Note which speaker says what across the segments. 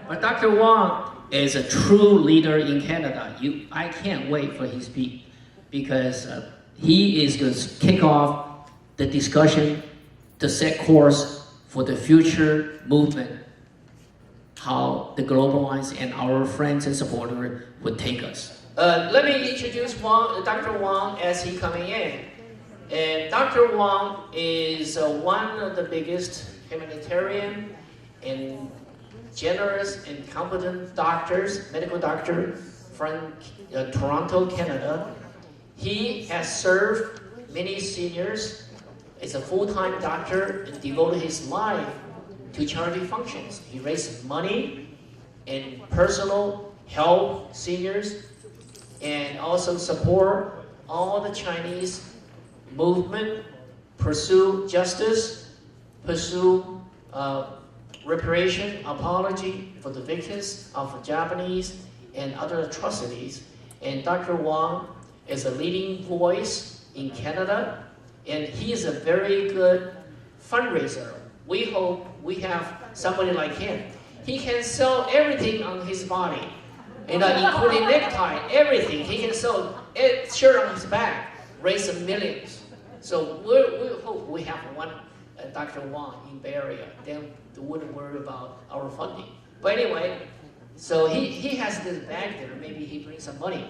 Speaker 1: But Dr. Wong is a true leader in Canada. I can't wait for his speech because he is going to kick off the discussion to set course for the future movement, how the global ones and our friends and supporters would take us. Let me introduce Dr. Wong as he coming in. And Dr. Wong is one of the biggest humanitarian and generous and competent doctors, medical doctor from Toronto, Canada. He has served many seniors as a full-time doctor and devoted his life to charity functions. He raised money and personal help seniors and also support all the Chinese movement, pursue justice, pursue reparation, apology for the victims of Japanese and other atrocities. And Dr. Wong is a leading voice in Canada, and he is a very good fundraiser. We hope we have somebody like him. He can sell everything on his body, including necktie, everything. He can sell a shirt on his back, raise some millions. So we hope we have one Dr. Wong in Bay Area, then we wouldn't worry about our funding. But anyway, so he has this bag there, maybe he brings some money.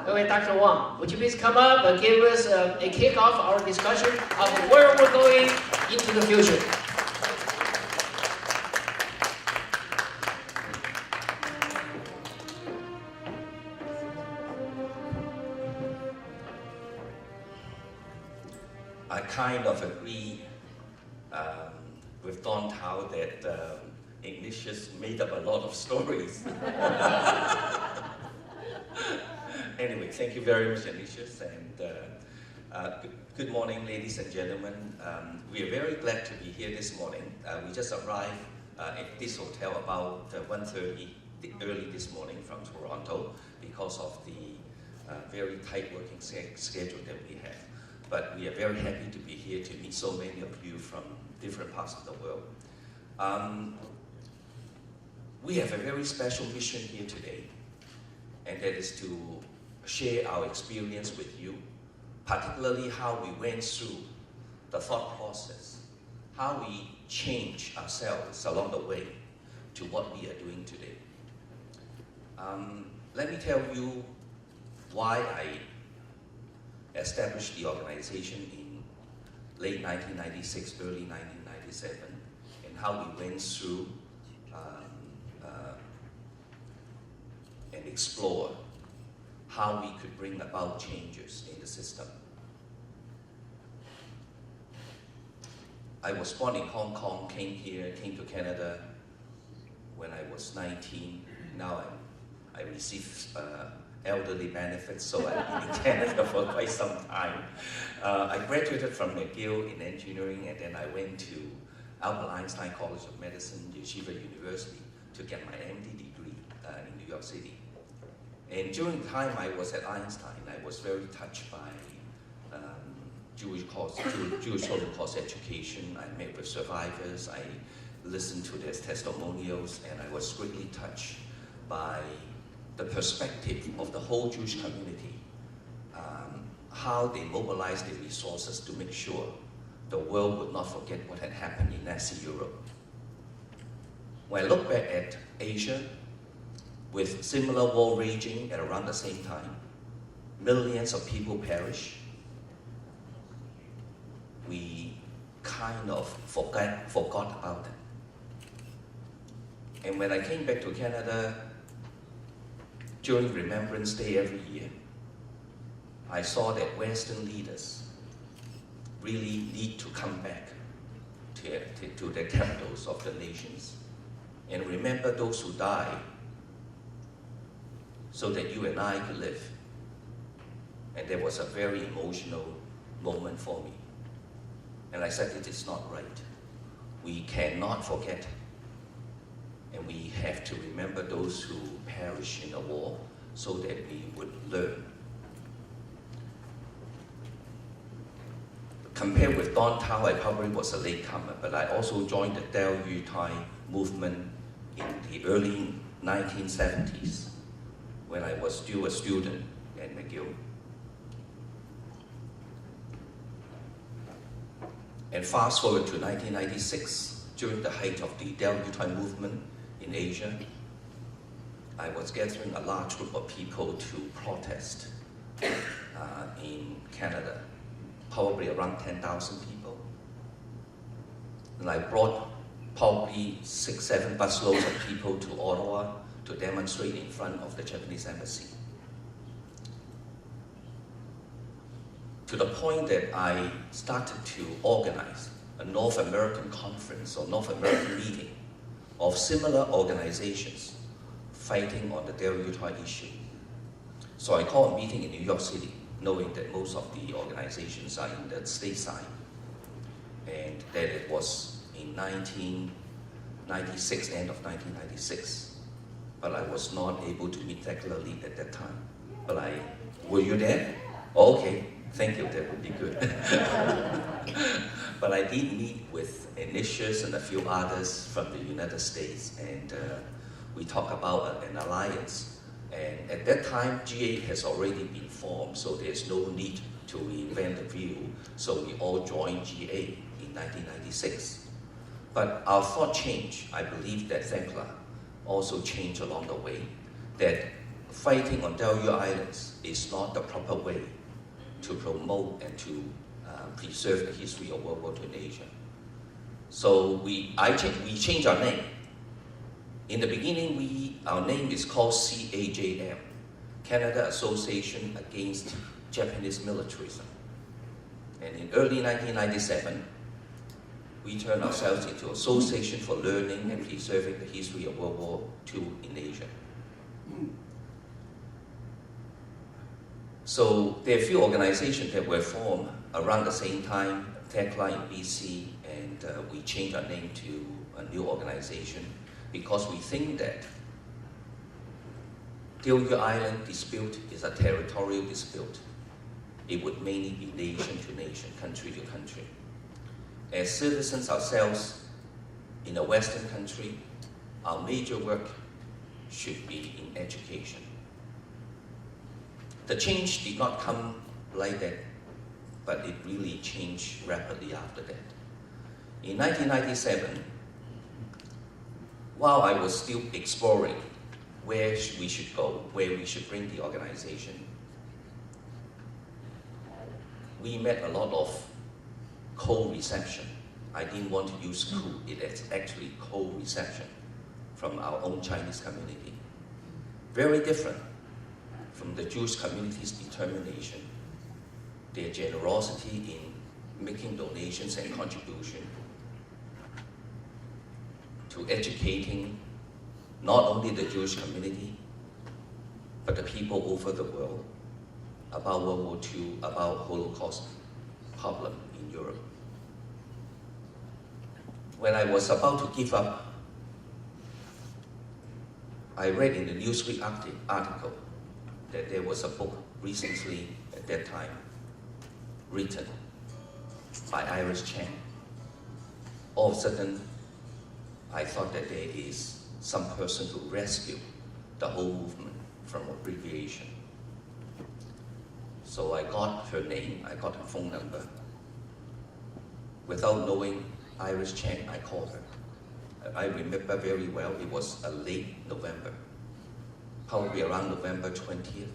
Speaker 1: Okay, Dr. Wong, would you please come up and give us a kick-off our discussion of where we're going into the future.
Speaker 2: I kind of agree with Don Tao that Ignatius made up a lot of stories. Anyway, thank you very much, Ignatius, and good morning, ladies and gentlemen. We are very glad to be here this morning. We just arrived at this hotel about 1:30 early this morning from Toronto because of the very tight working schedule that we have. But we are very happy to be here to meet so many of you from different parts of the world. We have a very special mission here today, and that is to share our experience with you, particularly how we went through the thought process, how we changed ourselves along the way to what we are doing today. Let me tell you why I established the organization in late 1996, early 1997, and how we went through and explore how we could bring about changes in the system. I was born in Hong Kong, came to Canada when I was 19. Now I receive elderly benefits, so I've been in Canada for quite some time. I graduated from McGill in engineering, and then I went to Albert Einstein College of Medicine, Yeshiva University, to get my MD degree in New York City. And during the time I was at Einstein, I was very touched by Jewish Holocaust education. I met with survivors, I listened to their testimonials, and I was greatly touched by the perspective of the whole Jewish community, how they mobilized their resources to make sure the world would not forget what had happened in Nazi Europe. When I look back at Asia, with similar war raging at around the same time, millions of people perish, we kind of forgot about it. And when I came back to Canada, during Remembrance Day every year, I saw that Western leaders really need to come back to the capitals of the nations and remember those who died so that you and I could live. And there was a very emotional moment for me. And I said, it is not right. We cannot forget. And we have to remember those who perished in the war so that we would learn. Compared with Don Tao, I probably was a latecomer, but I also joined the Bellew Drive movement in the early 1970s when I was still a student at McGill. And fast forward to 1996, during the height of the Bellew movement in Asia, I was gathering a large group of people to protest in Canada, probably around 10,000 people. And I brought probably 6-7 busloads of people to Ottawa to demonstrate in front of the Japanese embassy. To the point that I started to organize a North American conference or North American meeting of similar organizations fighting on the Bellew issue. So I called a meeting in New York City, knowing that most of the organizations are in the stateside, and that it was in 1996, end of 1996. But I was not able to meet regularly at that time. But were you there? Oh, okay, thank you, that would be good. But I did meet with Ignatius and a few others from the United States, and we talked about an alliance. And at that time, GA has already been formed, so there's no need to reinvent the wheel. So we all joined GA in 1996. But our thought changed. I believe that Thenkla also changed along the way, that fighting on Bellew Islands is not the proper way to promote and to preserve the history of World War II in Asia. So we changed our name. In the beginning, our name is called CAJM, Canada Association Against Japanese Militarism. And in early 1997, we turned ourselves into Association for Learning and Preserving the History of World War II in Asia. So there are a few organizations that were formed around the same time, TECLA in BC, and we changed our name to a new organization because we think that Bellew Island dispute is a territorial dispute. It would mainly be nation to nation, country to country. As citizens ourselves in a Western country, our major work should be in education. The change did not come like that, but it really changed rapidly after that. In 1997, while I was still exploring where we should go, where we should bring the organization, we met a lot of co-reception. I didn't want to use coup, it's actually co-reception from our own Chinese community. Very different from the Jewish community's determination, their generosity in making donations and contribution to educating not only the Jewish community, but the people over the world about World War II, about Holocaust problem in Europe. When I was about to give up, I read in the Newsweek article that there was a book recently, at that time, written by Iris Chan. All of a sudden, I thought that there is some person who rescued the whole movement from abbreviation. So I got her name, I got her phone number. Without knowing Iris Chan, I called her. I remember very well, it was a late November, probably around November 20th,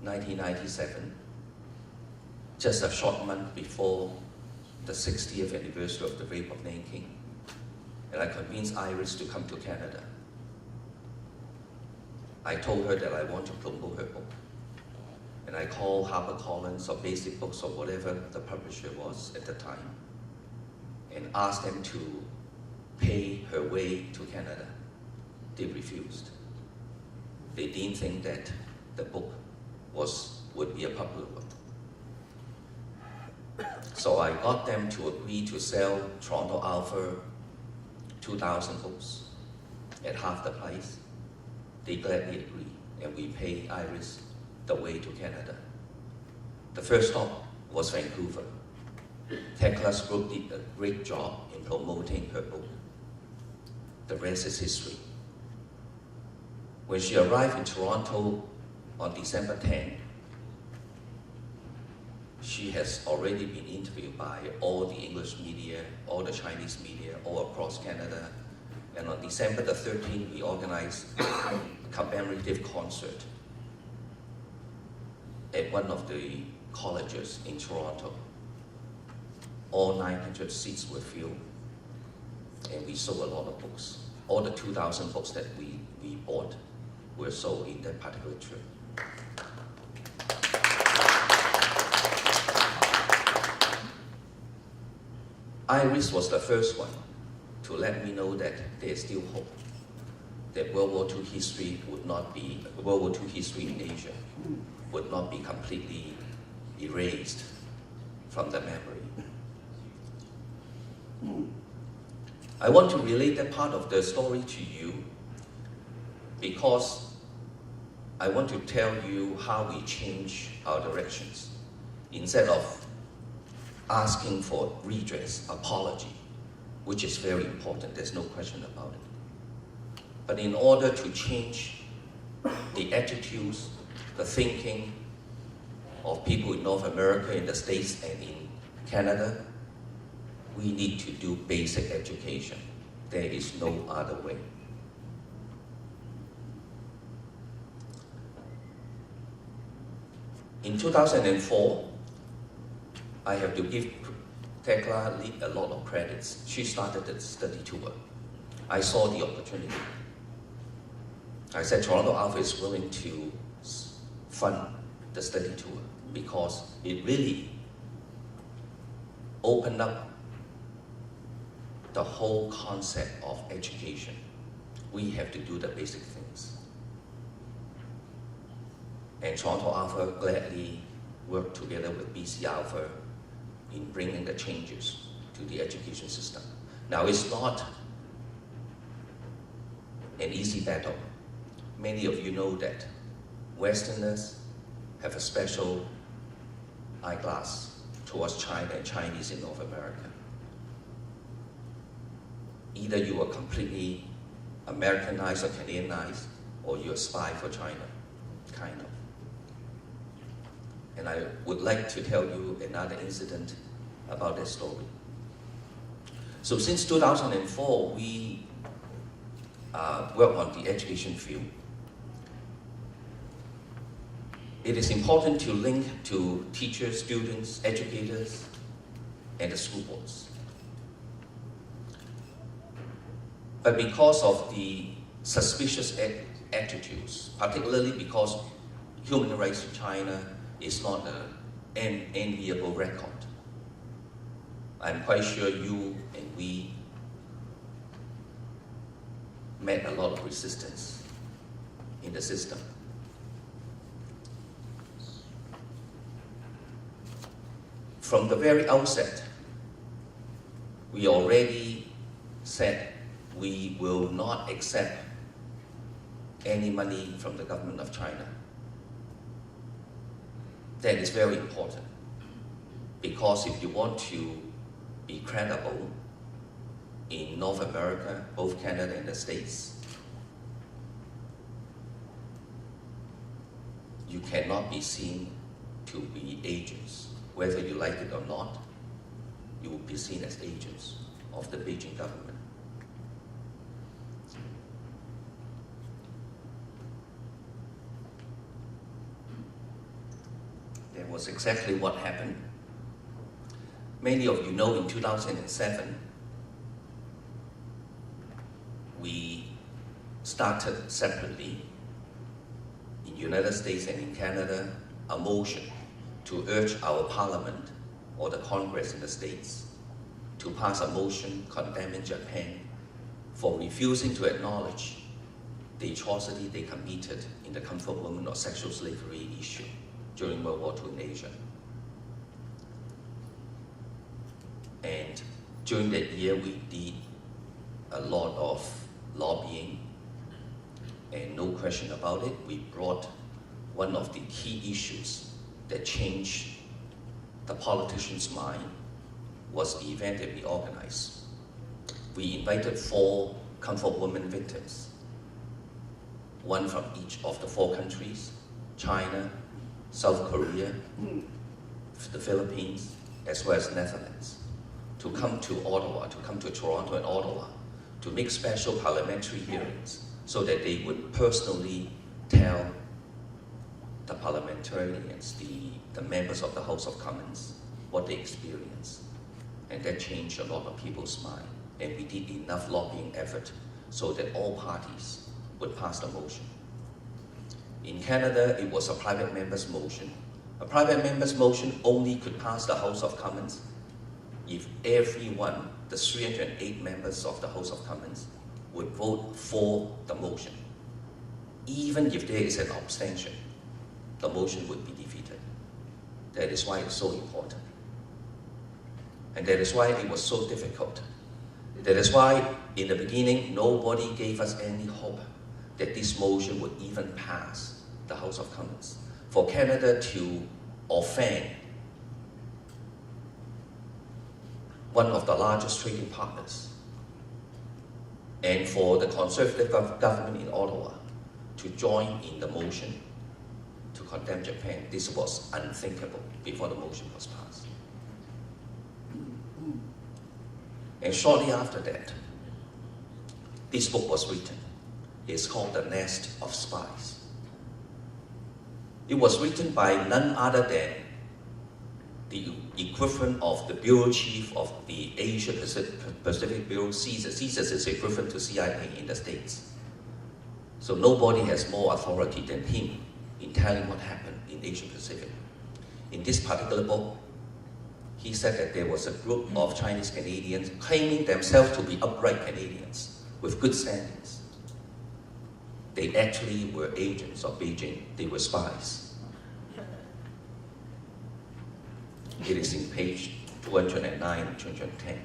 Speaker 2: 1997, just a short month before the 60th anniversary of the rape of Nanking. And I convinced Iris to come to Canada. I told her that I want to promote her book. And I called HarperCollins or Basic Books or whatever the publisher was at the time and asked them to pay her way to Canada. They refused. They didn't think that the book would be a popular one. So I got them to agree to sell Toronto Alpha 2,000 books at half the price. They gladly agreed, and we paid Iris the way to Canada. The first stop was Vancouver. Tecla's group did a great job in promoting her book. The rest is history. When she arrived in Toronto on December 10, she has already been interviewed by all the English media, all the Chinese media, all across Canada. And on December the 13th, we organized a commemorative concert at one of the colleges in Toronto. All 900 seats were filled, and we sold a lot of books. All the 2,000 books that we bought were sold in that particular trip. Iris was the first one to let me know that there's still hope, that World War II history would not be, World War II history in Asia would not be completely erased from the memory. I want to relate that part of the story to you because I want to tell you how we change our directions. Instead of asking for redress, apology, which is very important, there's no question about it. But in order to change the attitudes, the thinking of people in North America, in the States, and in Canada, we need to do basic education. There is no other way. In 2004, I have to give Tekla a lot of credits. She started the study tour. I saw the opportunity. I said Toronto Alpha is willing to fund the study tour because it really opened up the whole concept of education. We have to do the basic things. And Toronto Alpha gladly worked together with BC Alpha in bringing the changes to the education system. Now, it's not an easy battle. Many of you know that Westerners have a special eyeglass towards China and Chinese in North America. Either you are completely Americanized or Canadianized, or you spy for China, kind of. And I would like to tell you another incident about that story. So since 2004, we work on the education field. It is important to link to teachers, students, educators, and the school boards. But because of the suspicious attitudes, particularly because human rights in China is not an enviable record, I'm quite sure you and we met a lot of resistance in the system. From the very outset, we already said we will not accept any money from the government of China. That is very important, because if you want to be credible in North America, both Canada and the States, you cannot be seen to be agents. Whether you like it or not, you will be seen as agents of the Beijing government. That was exactly what happened. Many of you know in 2007, we started separately in the United States and in Canada a motion to urge our parliament or the Congress in the States to pass a motion condemning Japan for refusing to acknowledge the atrocity they committed in the comfort women or sexual slavery issue during World War II in Asia. And during that year, we did a lot of lobbying, and no question about it, we brought one of the key issues that changed the politicians' mind was the event that we organized. We invited 4 comfort women victims, one from each of the 4 countries, China, South Korea, the Philippines, as well as Netherlands, to come to Ottawa, to come to Toronto and Ottawa, to make special parliamentary hearings so that they would personally tell the parliamentarians, the members of the House of Commons, what they experienced. And that changed a lot of people's mind. And we did enough lobbying effort so that all parties would pass the motion. In Canada, it was a private member's motion. A private member's motion only could pass the House of Commons if everyone, the 308 members of the House of Commons, would vote for the motion. Even if there is an abstention, the motion would be defeated. That is why it's so important. And that is why it was so difficult. That is why, in the beginning, nobody gave us any hope that this motion would even pass the House of Commons. For Canada to offend one of the largest trading partners, and for the Conservative government in Ottawa to join in the motion to condemn Japan, this was unthinkable before the motion was passed. And shortly after that, this book was written. It's called The Nest of Spies. It was written by none other than the equivalent of the bureau chief of the Asia Pacific Bureau, CSIS. CSIS is equivalent to CIA in the States. So nobody has more authority than him in telling what happened in Asia Pacific. In this particular book, he said that there was a group of Chinese Canadians claiming themselves to be upright Canadians with good standings. They actually were agents of Beijing. They were spies. It is in page 209, 210.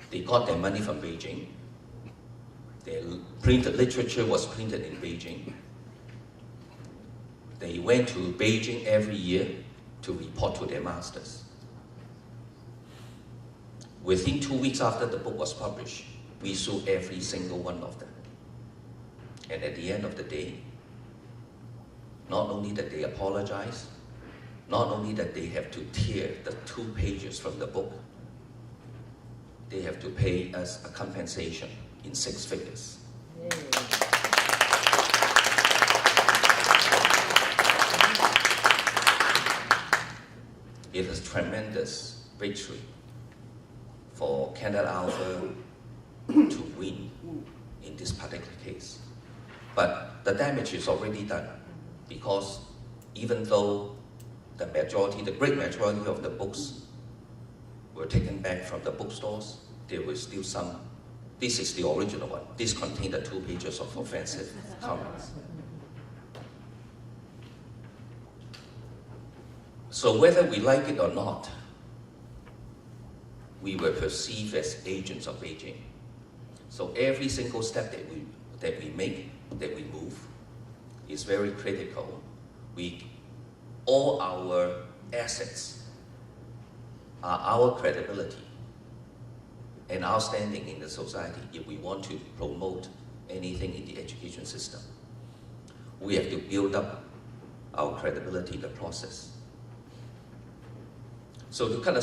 Speaker 2: They got their money from Beijing. Their printed literature was printed in Beijing. They went to Beijing every year to report to their masters. Within 2 weeks after the book was published, we sued every single one of them. And at the end of the day, not only that they apologize, not only that they have to tear the 2 pages from the book, they have to pay us a compensation in 6 figures. It is a tremendous victory for Canada Alpha to win in this particular case. But the damage is already done, because even though the great majority of the books were taken back from the bookstores, there was still some. This is the original one. This contained the 2 pages of offensive comments. So whether we like it or not, we were perceived as agents of Beijing. So every single step that we make, that we move, is very critical. All our assets are our credibility and our standing in the society. If we want to promote anything in the education system, we have to build up our credibility in the process. So to cut a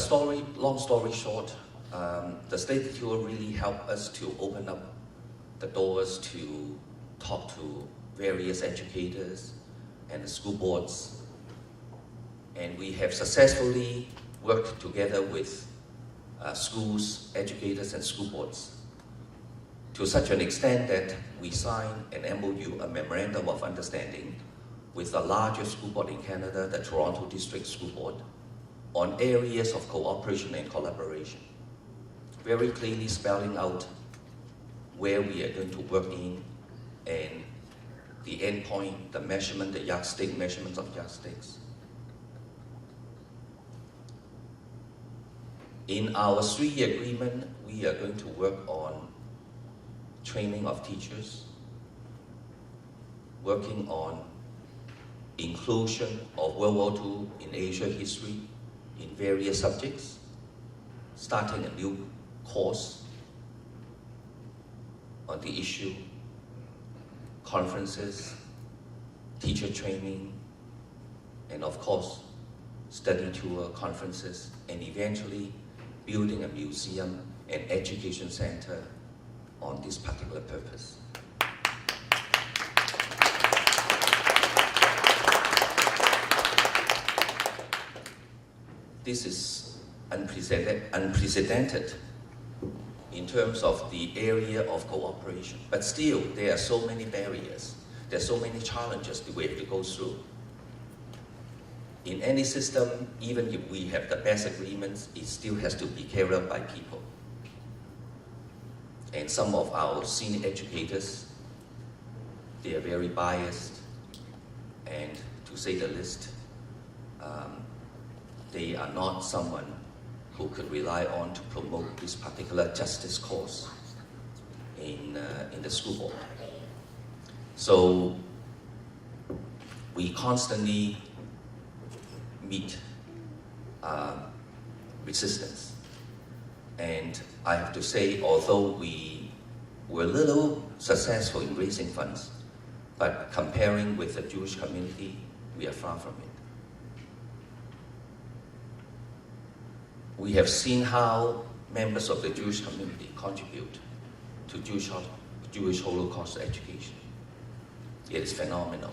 Speaker 2: long story short, the state tour really helped us to open up the doors to talk to various educators and the school boards. And we have successfully worked together with schools, educators, and school boards, to such an extent that we signed an MOU, a Memorandum of Understanding, with the largest school board in Canada, the Toronto District School Board, on areas of cooperation and collaboration, very clearly spelling out where we are going to work in, and the end point, the measurement, the yardstick, measurements of yardsticks. In our 3-year agreement, we are going to work on training of teachers, working on inclusion of World War II in Asia history in various subjects, starting a new course on the issue, conferences, teacher training, and of course, study tour, conferences, and eventually building a museum and education center on this particular purpose. This is unprecedented in terms of the area of cooperation, but still there are so many barriers, there are so many challenges that we have to go through. In any system, even if we have the best agreements, it still has to be carried out by people. And some of our senior educators, they are very biased, and to say the least, they are not someone who could rely on to promote this particular justice cause in the school board. So we constantly meet resistance. And I have to say, although we were a little successful in raising funds, but comparing with the Jewish community, we are far from it. We have seen how members of the Jewish community contribute to Jewish Holocaust education. It is phenomenal.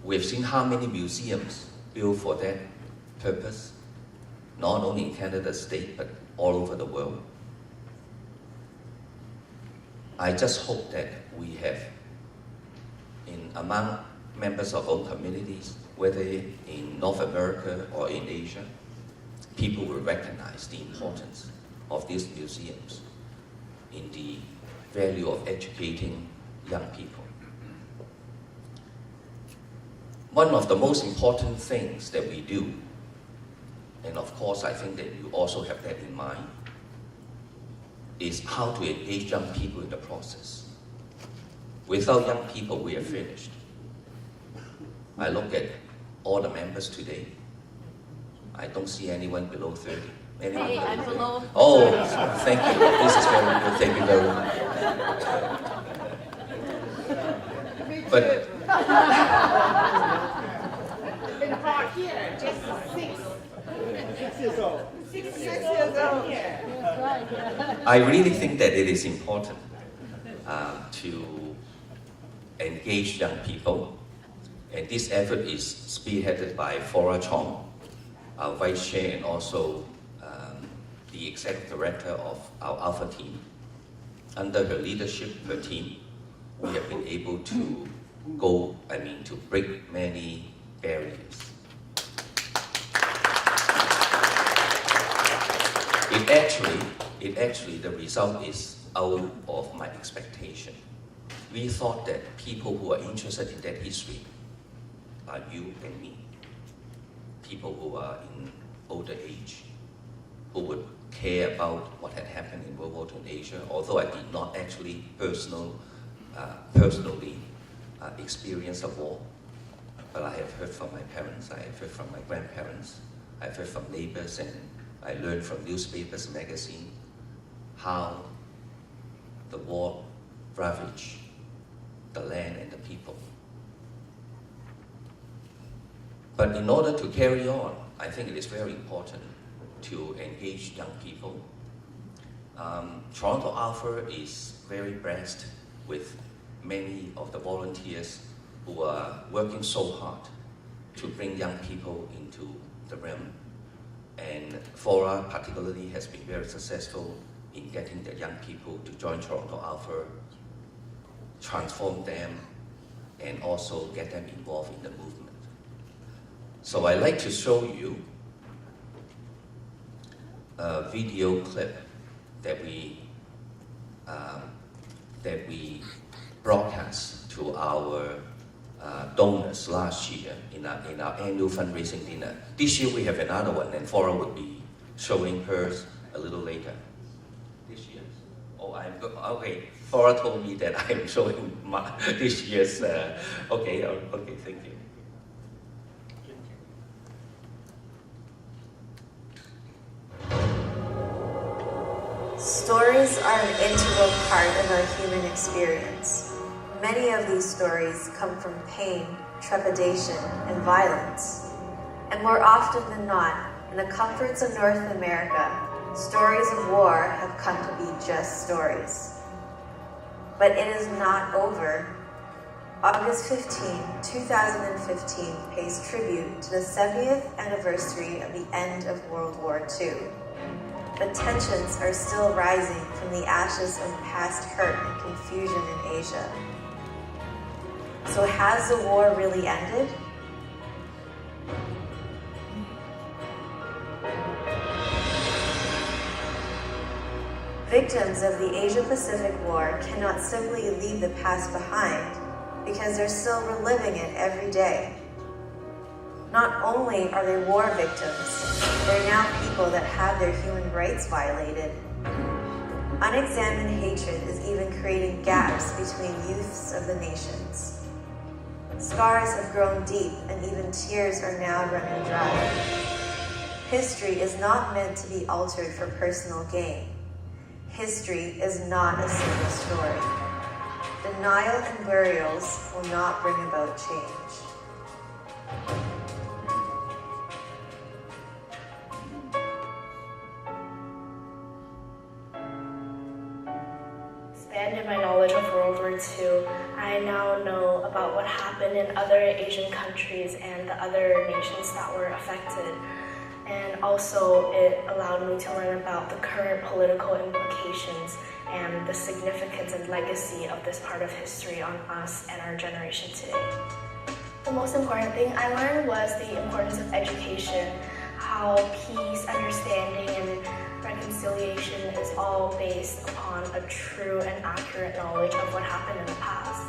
Speaker 2: We have seen how many museums built for that purpose, not only in Canada state, but all over the world. I just hope that we have, among members of our communities, whether in North America or in Asia, people will recognize the importance of these museums in the value of educating young people. One of the most important things that we do, and of course I think that you also have that in mind, is how to engage young people in the process. Without young people, we are finished. I look at all the members today. I don't see anyone below 30. Anyone
Speaker 3: Hey, I'm below.
Speaker 2: Oh, thank you. This is very good. Thank you very much. But
Speaker 4: In the park here, just 6 years old. 6 years old here.
Speaker 2: I really think that it is important to engage young people. And this effort is spearheaded by Flora Chong, our vice chair, and also the executive director of our Alpha team. Under her leadership, her team, we have been able to to break many barriers. It actually, the result is out of my expectation. We thought that people who are interested in that history are you and me. People who are in older age, who would care about what had happened in World War II in Asia, although I did not actually personally experience a war. But I have heard from my parents, I have heard from my grandparents, I've heard from neighbors, and I learned from newspapers, magazines, how the war ravaged the land and the people. But in order to carry on, I think it is very important to engage young people. Toronto Alpha is very blessed with many of the volunteers who are working so hard to bring young people into the realm. And Flora particularly has been very successful in getting the young people to join Toronto Alpha, transform them, and also get them involved in the movement. So I'd like to show you a video clip that we broadcast to our donors last year in our annual fundraising dinner. This year we have another one, and Flora will be showing hers a little later. This year? Oh, okay. Flora told me that I'm showing this year's. Okay, thank you.
Speaker 5: Stories are an integral part
Speaker 3: part of our human experience. Many of these stories come from pain, trepidation, and violence. And more often than not, in the comforts of North America, stories of war have come to be just stories. But it is not over. August 15, 2015 pays tribute to the 70th anniversary of the end of World War II. But tensions are still rising from the ashes of past hurt and confusion in Asia. So has the war really ended? Victims of the Asia-Pacific War cannot simply leave the past behind because they're still reliving it every day. Not only are they war victims, they're now people that have their human rights violated. Unexamined hatred is even creating gaps between youths of the nations. Scars have grown deep and even tears are now running dry. History is not meant to be altered for personal gain. History is not a single story. Denial and burials will not bring about change.
Speaker 5: Expanded my knowledge of World War II, I now know about what happened in other Asian countries and the other nations that were affected. And also it allowed me to learn about the current political implications and the significance and legacy of this part of history on us and our generation today. The most important thing I learned was the importance of education, how peace, understanding, and reconciliation is all based upon a true and accurate knowledge of what happened in the past.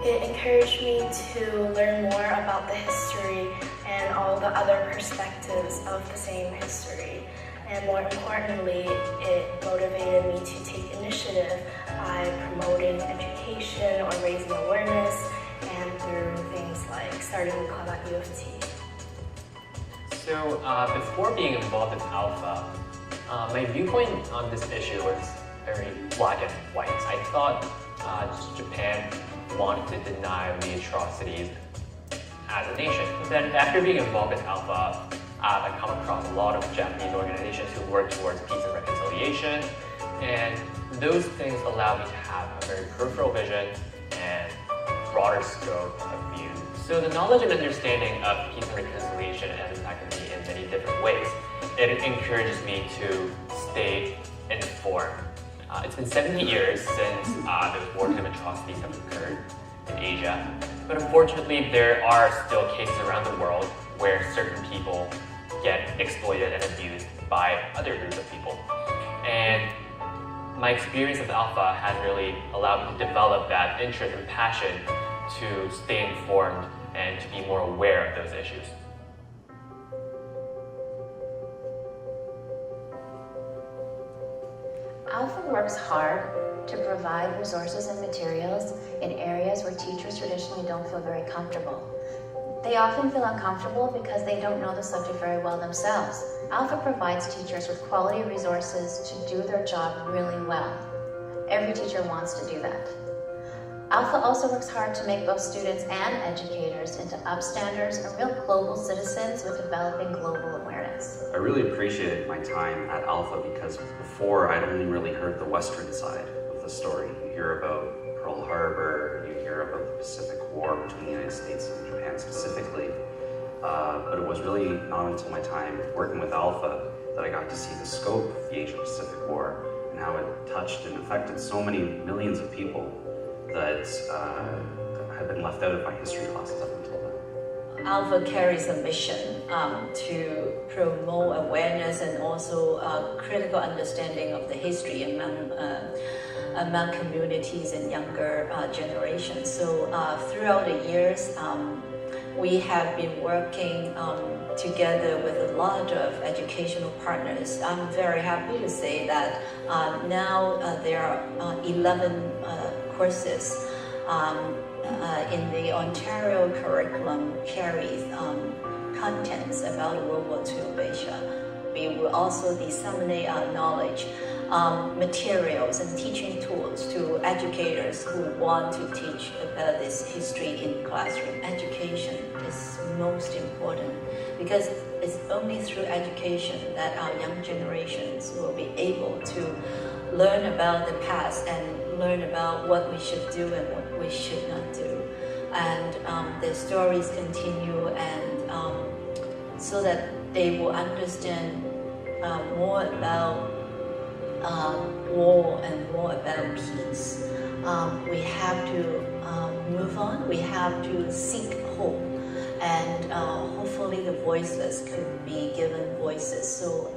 Speaker 5: It encouraged me to learn more about the history and all the other perspectives of the same history. And more importantly, it motivated me to take initiative by promoting education or raising awareness and through things like starting a club at U of T.
Speaker 6: So before being involved in Alpha, my viewpoint on this issue was very black and white. I thought Japan wanted to deny the atrocities as a nation. Then after being involved in Alpha, I come across a lot of Japanese organizations who work towards peace and reconciliation, and those things allow me to have a very peripheral vision and broader scope of view. So the knowledge and understanding of peace and reconciliation has impacted me in many different ways. It encourages me to stay informed. It's been 70 years since those wartime atrocities have occurred in Asia, but unfortunately there are still cases around the world where certain people get exploited and abused by other groups of people. And my experience of Alpha has really allowed me to develop that interest and passion to stay informed and to be more aware of those issues.
Speaker 7: Alpha works hard to provide resources and materials in areas where teachers traditionally don't feel very comfortable. They often feel uncomfortable because they don't know the subject very well themselves. Alpha provides teachers with quality resources to do their job really well. Every teacher wants to do that. Alpha also works hard to make both students and educators into upstanders and real global citizens with developing global awareness.
Speaker 8: I really appreciated my time at Alpha because before I'd only really heard the Western side of the story. You hear about Pearl Harbor, you hear about the Pacific War between the United States and Japan specifically, but it was really not until my time working with Alpha that I got to see the scope of the Asia-Pacific War and how it touched and affected so many millions of people that had been left out of my history classes up until then.
Speaker 9: Alpha carries a mission to promote awareness and also critical understanding of the history among communities and younger generations. So throughout the years, we have been working together with a lot of educational partners. I'm very happy to say that now there are 11 courses in the Ontario curriculum carries contents about World War II of Asia. We will also disseminate our knowledge materials and teaching tools to educators who want to teach about this history in classroom. Education is most important because it's only through education that our young generations will be able to learn about the past and learn about what we should do and what we should not do. And the stories continue, and so that they will understand more about war and more about peace. We have to move on. We have to seek hope, and hopefully the voiceless could be given voices. So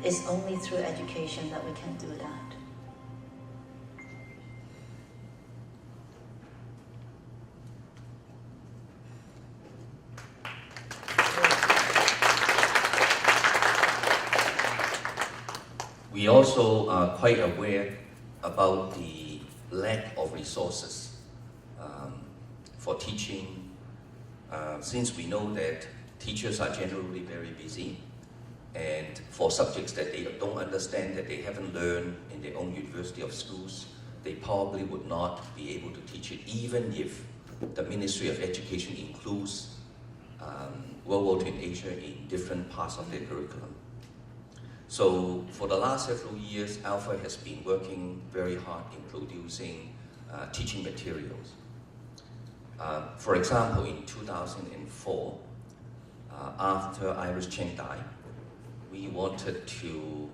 Speaker 9: it's only through education that we can do that.
Speaker 2: We also are quite aware about the lack of resources for teaching, since we know that teachers are generally very busy, and for subjects that they don't understand, that they haven't learned in their own university or schools, they probably would not be able to teach it, even if the Ministry of Education includes World War II in Asia in different parts of their curriculum. So for the last several years, Alpha has been working very hard in producing teaching materials. For example, in 2004, after Iris Cheng died, we wanted to,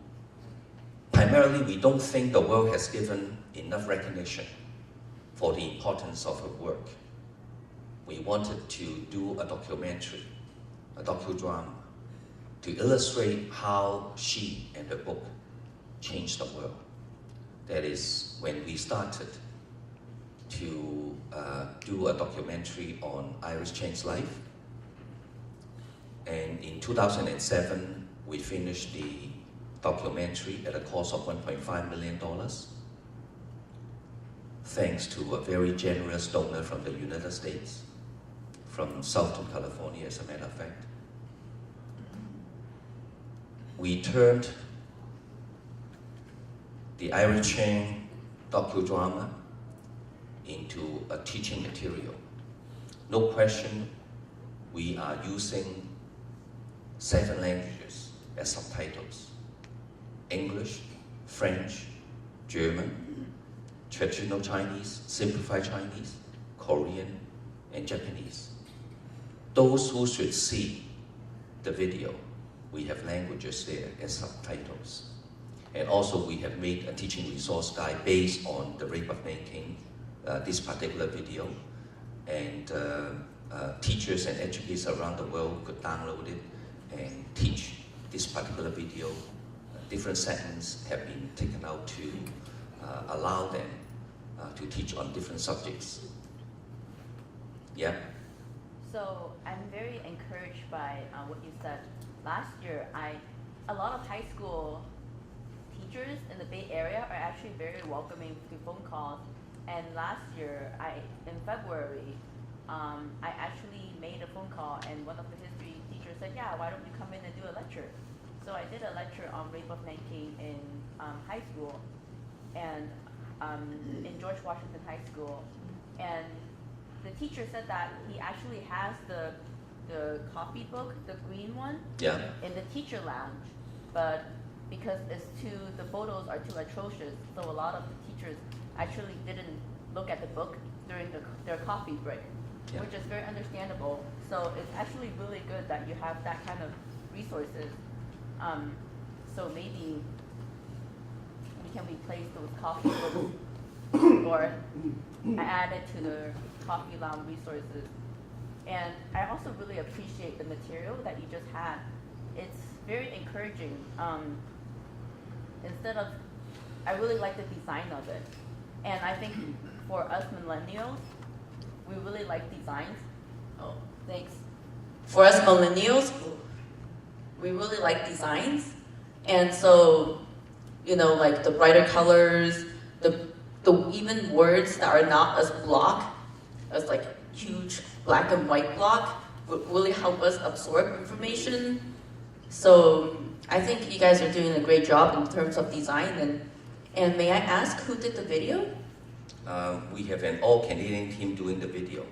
Speaker 2: primarily we don't think the world has given enough recognition for the importance of her work. We wanted to do a documentary, a docudrama, to illustrate how she and her book changed the world. That is when we started to do a documentary on Iris Cheng's life. And in 2007, we finished the documentary at a cost of $1.5 million, thanks to a very generous donor from the United States, from Southern California, as a matter of fact. We turned the Iris Cheng docudrama into a teaching material. No question, we are using 7 languages as subtitles: English, French, German, traditional Chinese, simplified Chinese, Korean, and Japanese. Those who should see the video, we have languages there as subtitles. And also we have made a teaching resource guide based on the rape of Nanking, this particular video. And teachers and educators around the world could download it and teach this particular video. Different segments have been taken out to allow them to teach on different subjects. Yeah?
Speaker 10: So I'm very encouraged by what you said. Last year, a lot of high school teachers in the Bay Area are actually very welcoming to phone calls. And last year, in February, I actually made a phone call, and one of the history teachers said, "Yeah, why don't you come in and do a lecture?" So I did a lecture on rape of Nanking in high school, and in George Washington High School, and the teacher said that he actually has the copybook, the green one, in the teacher lounge, but because the photos are too atrocious, so a lot of the teachers actually didn't look at the book during their coffee break, which is very understandable. So it's actually really good that you have that kind of resources. So maybe we can replace those coffee books or add it to the coffee lounge resources. And I also really appreciate the material that you just had. It's very encouraging. I really like the design of it. And I think for us millennials, we really like designs. Oh, thanks.
Speaker 11: For us millennials, we really like designs. And so, like the brighter colors, the even words that are not as block, as like huge black and white block, would really help us absorb information. So I think you guys are doing a great job in terms of design. And may I ask who did the video?
Speaker 2: We have an all-Canadian team doing the video.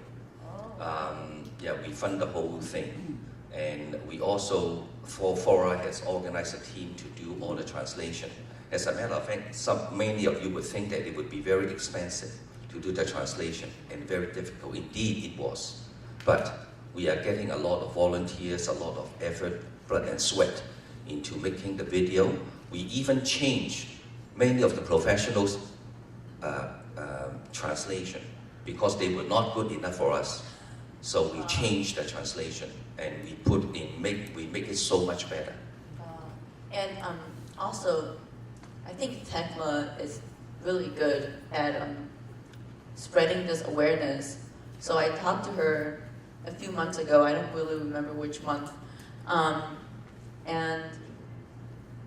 Speaker 2: Yeah, we fund the whole thing. And we also, Fora has organized a team to do all the translation. As a matter of fact, many of you would think that it would be very expensive to do the translation and very difficult. Indeed, it was. But we are getting a lot of volunteers, a lot of effort, blood and sweat into making the video. We even changed many of the professionals' translation because they were not good enough for us. So we changed the translation and we make it so much better.
Speaker 11: And also, I think Tekla is really good at spreading this awareness. So I talked to her a few months ago, I don't really remember which month, and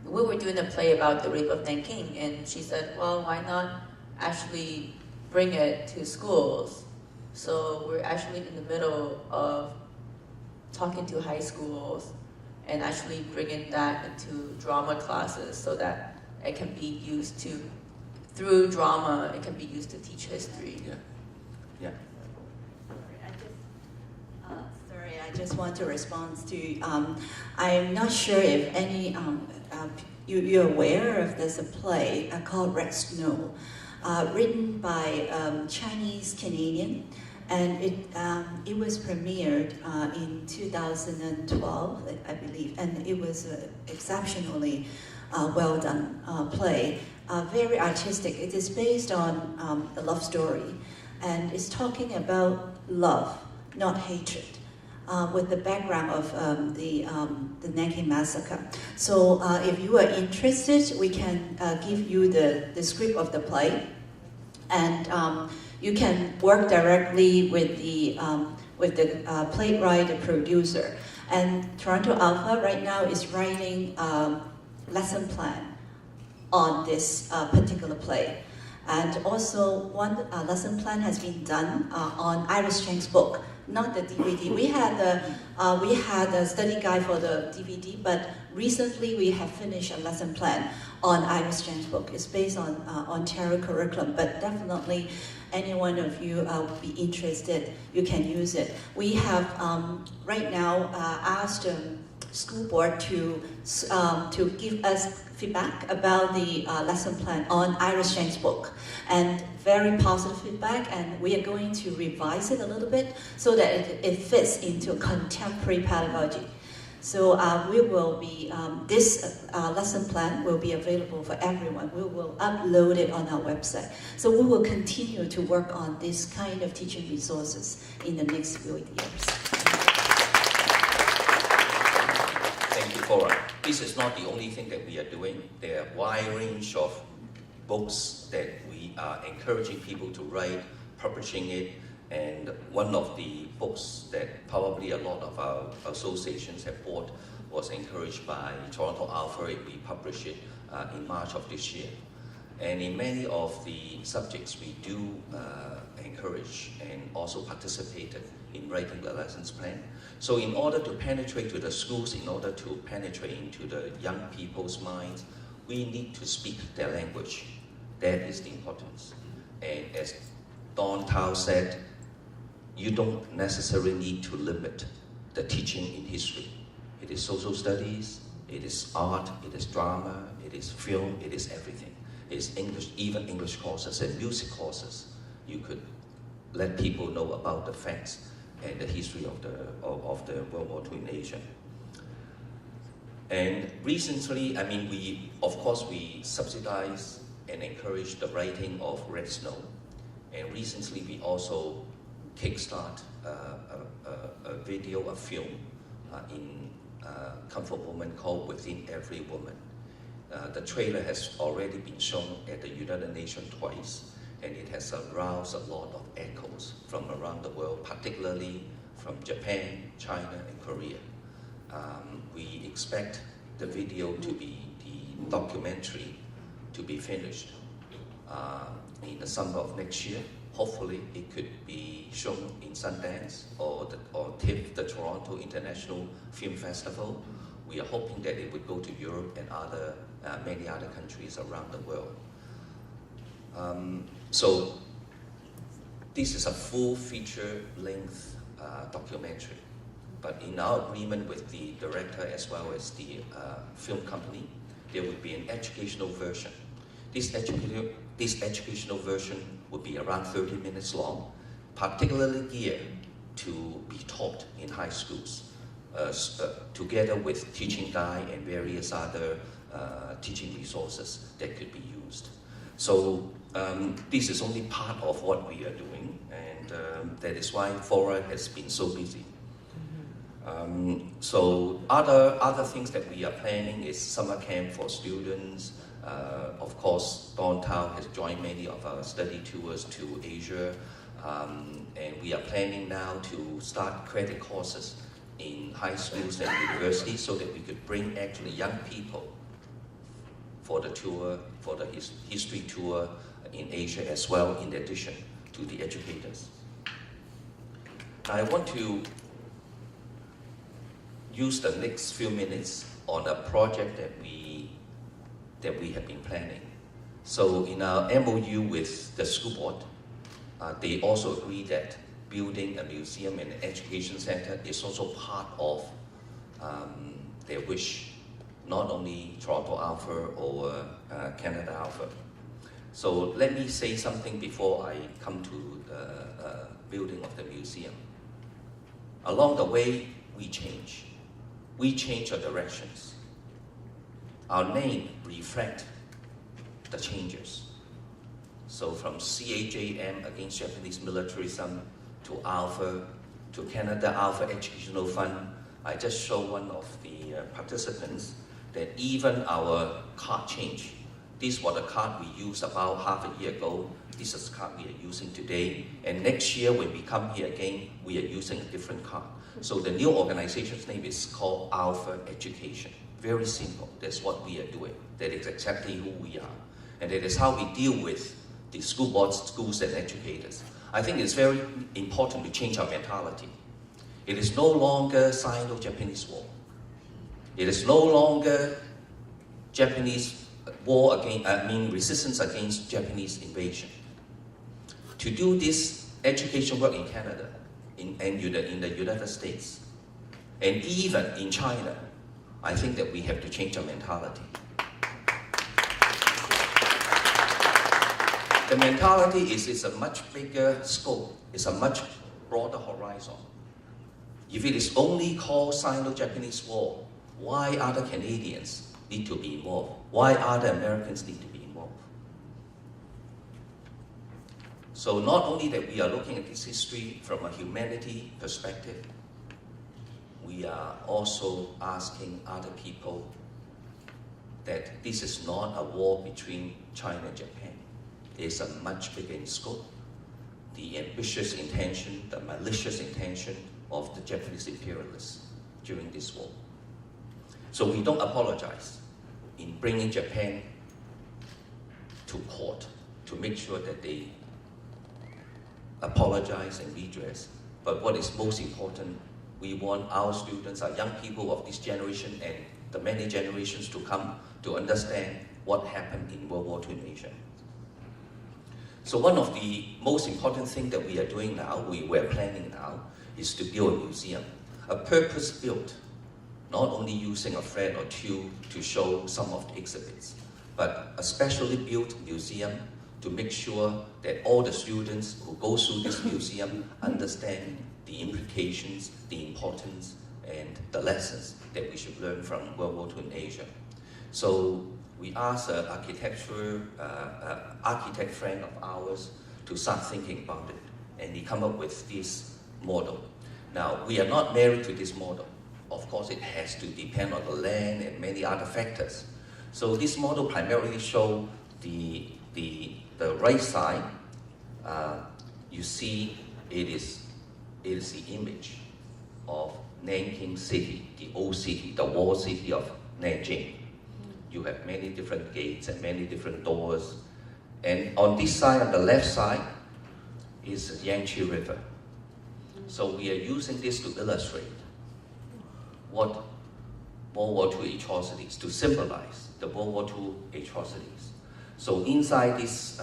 Speaker 11: we were doing a play about the rape of Nanking, and she said, well, why not actually bring it to schools? So we're actually in the middle of talking to high schools and actually bringing that into drama classes so that it can be used to, through drama, it can be used to teach history.
Speaker 2: Yeah.
Speaker 12: I just want to respond to, I'm not sure if any, you're aware of there's a play called Red Snow, written by Chinese Canadian, and it was premiered in 2012, I believe, and it was exceptionally well done play, very artistic. It is based on a love story, and it's talking about love, not hatred. With the background of the Nanking massacre. So if you are interested, we can give you the script of the play, and you can work directly with the playwright, the producer. And Toronto Alpha right now is writing a lesson plan on this particular play. And also one lesson plan has been done on Iris Chang's book, not the DVD. We had a study guide for the DVD, but recently we have finished a lesson plan on Iris Chang's book. It's based on Ontario curriculum, but definitely any one of you would be interested, you can use it. We have right now asked school board to give us feedback about the lesson plan on Iris Chang's book, and very positive feedback, and we are going to revise it a little bit so that it fits into contemporary pedagogy. So we will be, this lesson plan will be available for everyone. We will upload it on our website. So we will continue to work on this kind of teaching resources in the next few years.
Speaker 2: Thank you, Cora. This is not the only thing that we are doing. There are a wide range of books that we are encouraging people to write, publishing it, and one of the books that probably a lot of our associations have bought was encouraged by Toronto Alpha. We published it in March of this year. And in many of the subjects we do encourage and also participated in writing the lessons plan. So in order to penetrate to the schools, in order to penetrate into the young people's minds, we need to speak their language. That is the importance. And as Don Tao said, you don't necessarily need to limit the teaching in history. It is social studies, it is art, it is drama, it is film, it is everything. It's English, even English courses and music courses. You could let people know about the facts and the history of the World War II in Asia. And recently, I mean, we subsidize and encourage the writing of Red Snow. And recently, we also kickstart a video, a film in Comfort Woman called Within Every Woman. The trailer has already been shown at the United Nations twice, and it has aroused a lot of echoes from around the world, particularly from Japan, China, and Korea. We expect the video to be, the documentary to be finished in the summer of next year. Hopefully it could be shown in Sundance or TIFF, the Toronto International Film Festival, we are hoping that it would go to Europe and many other countries around the world. So this is a full feature-length documentary. But in our agreement with the director as well as the film company, there would be an educational version. This educational version would be around 30 minutes long, particularly geared to be taught in high schools, together with teaching guide and various other teaching resources that could be used. So this is only part of what we are doing, and that is why Fora has been so busy. So other things that we are planning is summer camp for students. Of course, Don Tao has joined many of our study tours to Asia, and we are planning now to start credit courses in high schools and universities so that we could bring actually young people for the tour, for the history tour in Asia as well, in addition to the educators. I want to use the next few minutes on a project that we have been planning. So in our MOU with the school board, they also agree that building a museum and an education center is also part of their wish, not only Toronto Alpha or Canada Alpha. So let me say something before I come to the building of the museum. Along the way, we change. We change our directions. Our name reflects the changes. So from CAJM, against Japanese militarism, to Alpha, to Canada Alpha Educational Fund, I just show one of the participants that even our card changed. This was a card we used about half a year ago. This is the card we are using today. And next year when we come here again, we are using a different card. So the new organization's name is called Alpha Education. Very simple. That's what we are doing. That is exactly who we are. And that is how we deal with the school boards, schools, and educators. I think it's very important to change our mentality. It is no longer Sino-Japanese war. It is no longer Japanese war resistance against Japanese invasion. To do this education work in Canada, in the United States, and even in China, I think that we have to change our mentality. The mentality is a much bigger scope, it's a much broader horizon. If it is only called Sino-Japanese War, why other Canadians need to be involved? Why other Americans need to be involved? So not only that we are looking at this history from a humanity perspective, we are also asking other people that this is not a war between China and Japan. It's a much bigger in scope. The ambitious intention, the malicious intention of the Japanese imperialists during this war. So we don't apologize in bringing Japan to court to make sure that they apologize and redress. But what is most important, we want our students, our young people of this generation and the many generations to come to understand what happened in World War II in Asia. So one of the most important things that we are doing now, we're planning now, is to build a museum. A purpose-built, not only using a thread or two to show some of the exhibits, but a specially built museum to make sure that all the students who go through this museum understand the implications, the importance, and the lessons that we should learn from World War II in Asia. So we asked an architect friend of ours to start thinking about it, and he came up with this model. Now, we are not married to this model. Of course, it has to depend on the land and many other factors. So this model primarily shows the right side. You see, it is the image of Nanking City, the old city, the walled city of Nanjing. You have many different gates and many different doors. And on this side, on the left side, is the Yangtze River. So we are using this to illustrate what World War II atrocities to symbolize the World War II atrocities. So inside this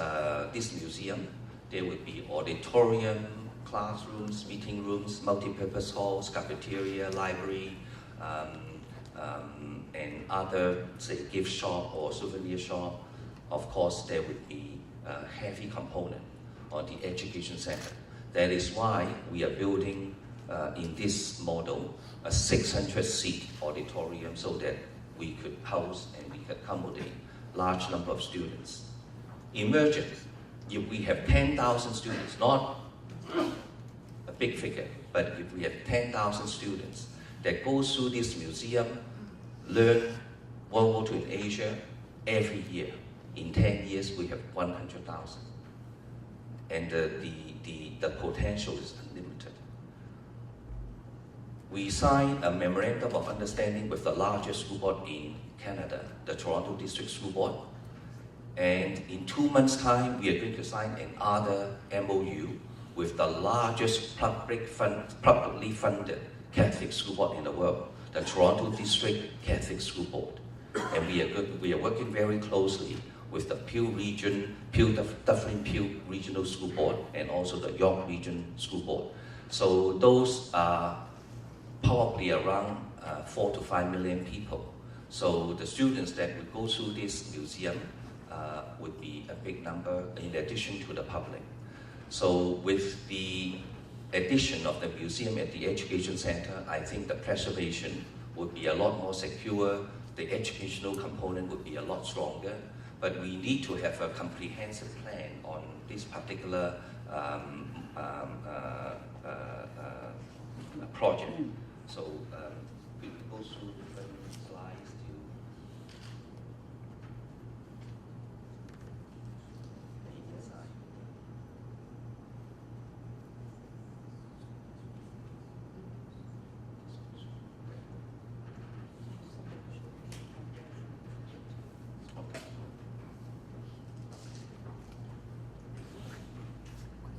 Speaker 2: museum, there would be auditorium, classrooms, meeting rooms, multi-purpose halls, cafeteria, library, and other, say, gift shop or souvenir shop. Of course, there would be a heavy component on the education center. That is why we are building, in this model, a 600-seat auditorium so that we could house and we could accommodate large number of students. Imagine if we have 10,000 students, not a big figure, but if we have 10,000 students that go through this museum, learn World War II in Asia every year. In 10 years, we have 100,000. And the potential is unlimited. We signed a memorandum of understanding with the largest school board in Canada, the Toronto District School Board. And in 2 months' time, we are going to sign another MOU with the largest publicly funded Catholic school board in the world, the Toronto District Catholic School Board. And we are working very closely with the Dufferin Peel Regional School Board and also the York Region School Board. So those are probably around 4 to 5 million people. So the students that would go through this museum would be a big number in addition to the public. So with the addition of the museum at the education center, I think the preservation would be a lot more secure, the educational component would be a lot stronger, but we need to have a comprehensive plan on this particular project. So we can go through different slides to design.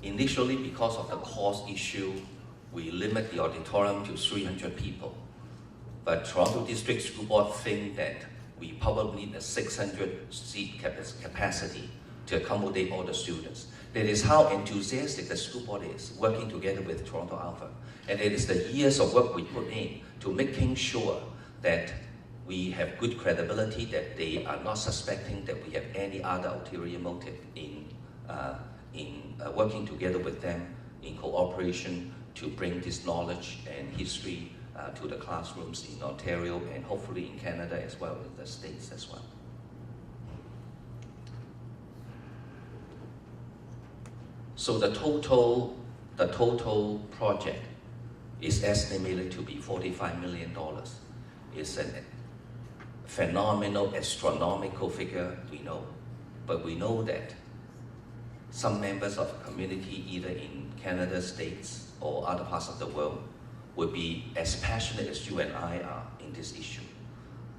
Speaker 2: Initially, because of the cost issue, we limit the auditorium to 300 people. But Toronto District School Board think that we probably need a 600-seat capacity to accommodate all the students. That is how enthusiastic the school board is, working together with Toronto Alpha. And it is the years of work we put in to making sure that we have good credibility, that they are not suspecting that we have any other ulterior motive in working together with them in cooperation to bring this knowledge and history to the classrooms in Ontario and hopefully in Canada as well, in the States as well. So the total project is estimated to be $45 million. It's a phenomenal, astronomical figure, we know. But we know that some members of the community, either in Canada, States, or other parts of the world, would be as passionate as you and I are in this issue.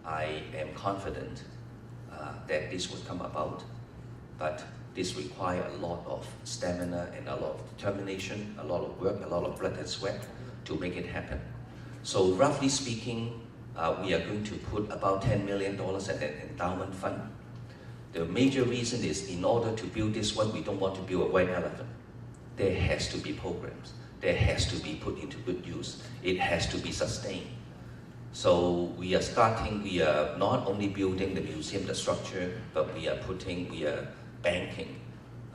Speaker 2: I am confident that this would come about, but this requires a lot of stamina and a lot of determination, a lot of work, a lot of blood and sweat to make it happen. So roughly speaking, we are going to put about $10 million at an endowment fund. The major reason is in order to build this one, we don't want to build a white elephant. There has to be programs. There has to be put into good use. It has to be sustained. So we are not only building the museum, the structure, but we are banking.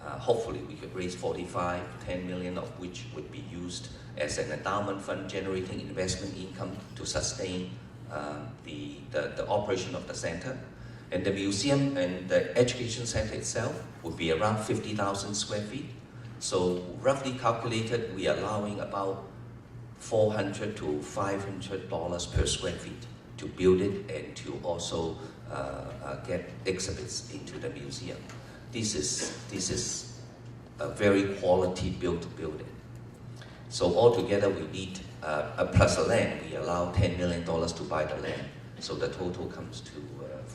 Speaker 2: Hopefully we could raise 10 million of which would be used as an endowment fund, generating investment income to sustain the operation of the center. And the museum and the education center itself would be around 50,000 square feet. So roughly calculated, we are allowing about $400 to $500 per square feet to build it and to also get exhibits into the museum. This is a very quality built building. So altogether we need, plus the land, we allow $10 million to buy the land. So the total comes to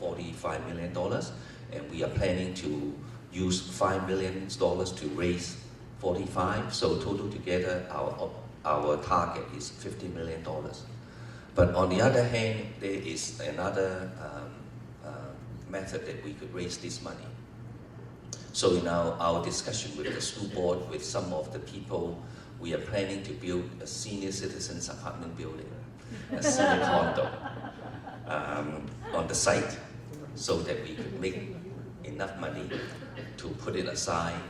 Speaker 2: $45 million, and we are planning to use $5 million to raise 45. So total together, our target is $50 million. But on the other hand, there is another method that we could raise this money. So in our discussion with the school board, with some of the people, we are planning to build a senior citizens apartment building, a senior condo on the site, so that we could make enough money to put it aside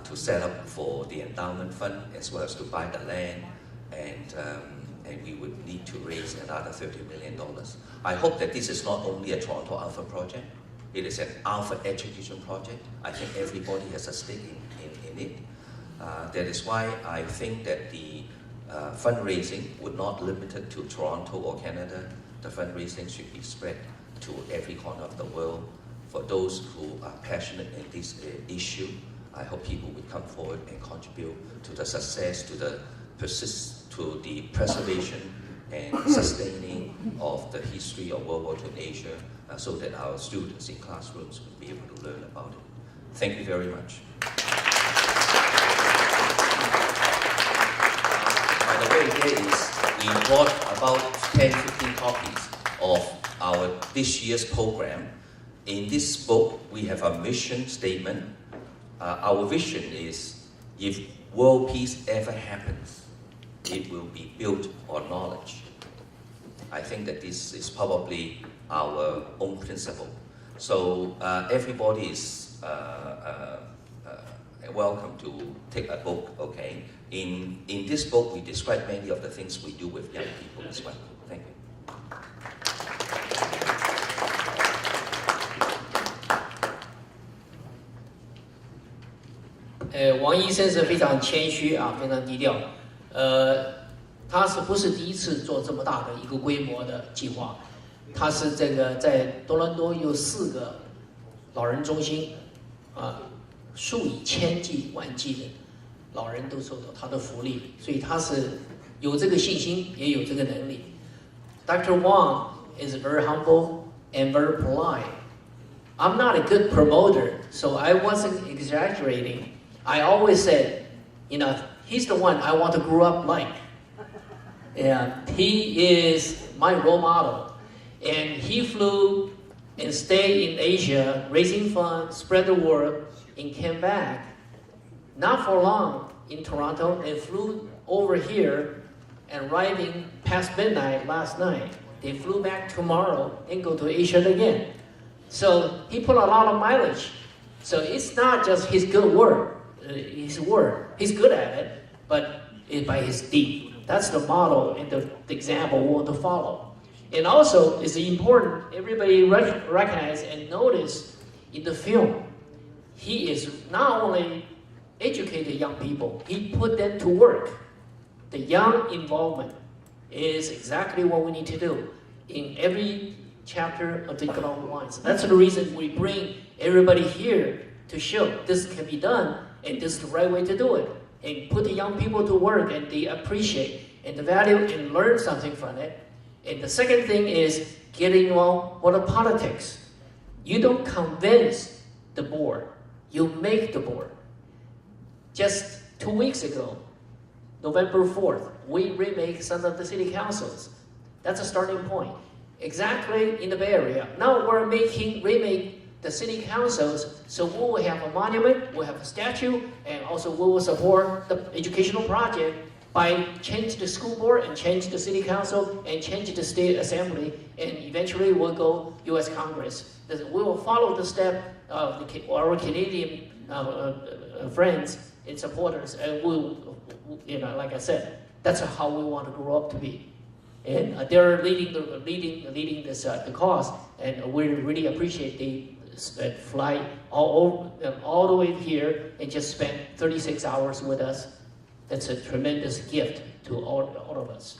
Speaker 2: to set up for the endowment fund, as well as to buy the land, and we would need to raise another $30 million. I hope that this is not only a Toronto Alpha project, it is an Alpha education project. I think everybody has a stake in it. That is why I think that the fundraising would not limit it to Toronto or Canada. The fundraising should be spread to every corner of the world. For those who are passionate in this issue, I hope people will come forward and contribute to the success, to the preservation and sustaining of the history of World War II in Asia, so that our students in classrooms will be able to learn about it. Thank you very much. By the way, we bought about 10-15 copies of this year's program. In this book, we have a mission statement. Our vision is, if world peace ever happens, it will be built on knowledge. I think that this is probably our own principle. So everybody is welcome to take a book, okay? In this book, we describe many of the things we do with young people as well. Thank you.
Speaker 1: Wang 医生是非常谦虚啊，非常低调。他是不是第一次做这么大的一个规模的计划？他是这个在多伦多有4个老人中心，数以千计万计的老人都受到他的福利，所以他是有这个信心，也有这个能力。Dr. Wong is very humble and very polite. I'm not a good promoter, so I wasn't exaggerating. I always said, he's the one I want to grow up like. And he is my role model. And he flew and stayed in Asia, raising funds, spread the word, and came back, not for long, in Toronto, and flew over here, and arriving past midnight last night. They flew back tomorrow and go to Asia again. So he put a lot of mileage. So it's not just his good work. He's good at it, but it's by his deed. That's the model and the example we want to follow. And also, it's important, everybody recognize and notice in the film, he is not only educated young people, he put them to work. The young involvement is exactly what we need to do in every chapter of the economic lines. That's the reason we bring everybody here to show this can be done, and this is the right way to do it. And put the young people to work, and they appreciate and the value and learn something from it. And the second thing is getting on with the politics. You don't convince the board, you make the board. Just 2 weeks ago, November 4th, we remake some of the city councils. That's a starting point. Exactly in the Bay Area. Now we're remake the city councils, so we will have a monument, we'll have a statue, and also we will support the educational project by change the school board and change the city council and change the state assembly, and eventually we'll go U.S. Congress. We will follow the step of our Canadian friends and supporters, and we'll, like I said, that's how we want to grow up to be. And they're leading this the cause, and we really appreciate they fly all the way here and just spend 36 hours with us. That's a tremendous gift to all of us.